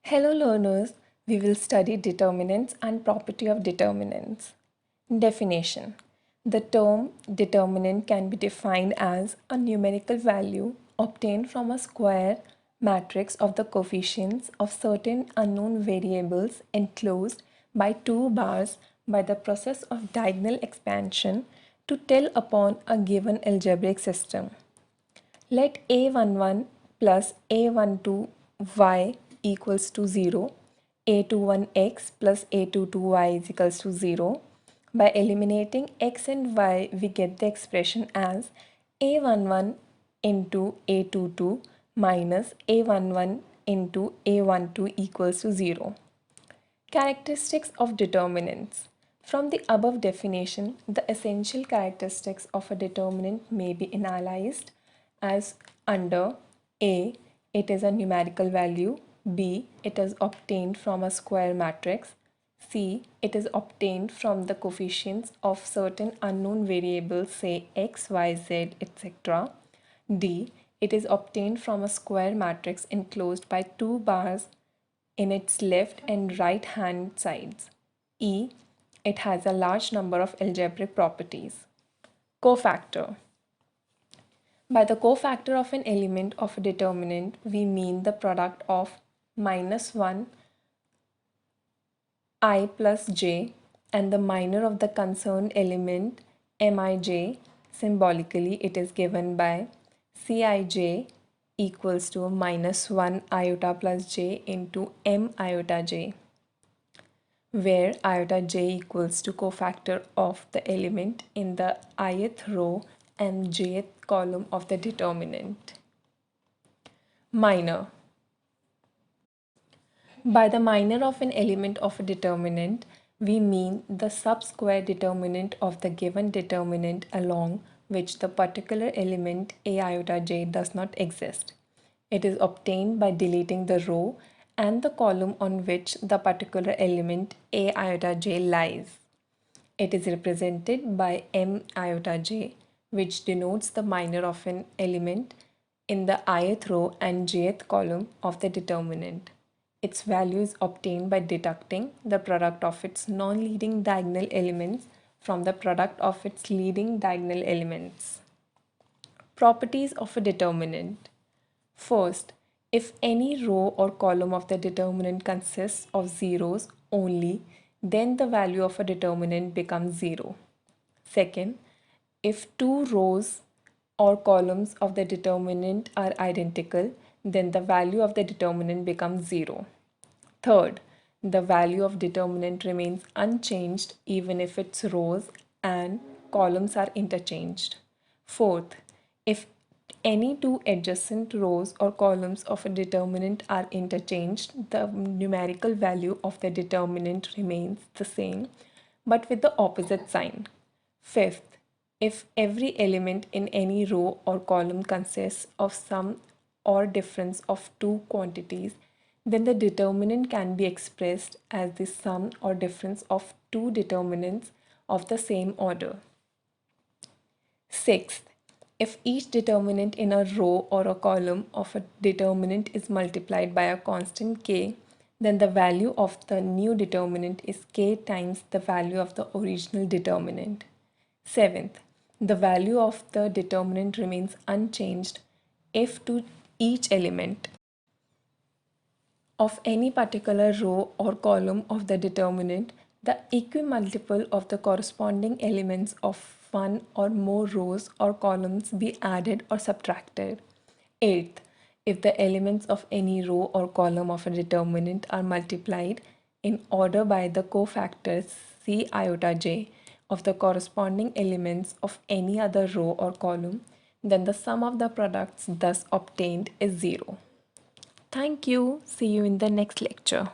Hello learners, we will study determinants and property of determinants. Definition. The term determinant can be defined as a numerical value obtained from a square matrix of the coefficients of certain unknown variables enclosed by two bars by the process of diagonal expansion to tell upon a given algebraic system. Let a11 plus a12y equals to 0, a21x plus a22y is equals to 0. By eliminating x and y, we get the expression as a11 into a22 minus a11 into a12 equals to 0. Characteristics of determinants. From the above definition, the essential characteristics of a determinant may be analyzed as under: A. It is a numerical value. B. It is obtained from a square matrix. C. It is obtained from the coefficients of certain unknown variables, say x, y, z, etc. D. It is obtained from a square matrix enclosed by two bars in its left and right hand sides. E. It has a large number of algebraic properties. Cofactor. By the cofactor of an element of a determinant, we mean the product of -1 I plus j and the minor of the concerned element mij. Symbolically, it is given by Cij equals to -1 iota plus j into m iota j, where iota j equals to cofactor of the element in the ith row and jth column of the determinant. Minor. By the minor of an element of a determinant, we mean the subsquare determinant of the given determinant along which the particular element a iota j does not exist. It is obtained by deleting the row and the column on which the particular element a iota j lies. It is represented by m iota j, which denotes the minor of an element in the ith row and jth column of the determinant. Its value is obtained by deducting the product of its non-leading diagonal elements from the product of its leading diagonal elements. Properties of a determinant. First, if any row or column of the determinant consists of zeros only, then the value of a determinant becomes 0. Second, if two rows or columns of the determinant are identical, then the value of the determinant becomes 0. Third, the value of determinant remains unchanged even if its rows and columns are interchanged. Fourth, if any two adjacent rows or columns of a determinant are interchanged, the numerical value of the determinant remains the same but with the opposite sign. Fifth, if every element in any row or column consists of sum or difference of two quantities, then the determinant can be expressed as the sum or difference of two determinants of the same order. Sixth, if each determinant in a row or a column of a determinant is multiplied by a constant k, then the value of the new determinant is k times the value of the original determinant. Seventh, the value of the determinant remains unchanged if to each element of any particular row or column of the determinant, the equimultiple of the corresponding elements of one or more rows or columns be added or subtracted. Eighth, if the elements of any row or column of a determinant are multiplied in order by the cofactors c iota j of the corresponding elements of any other row or column, then the sum of the products thus obtained is 0. Thank you. See you in the next lecture.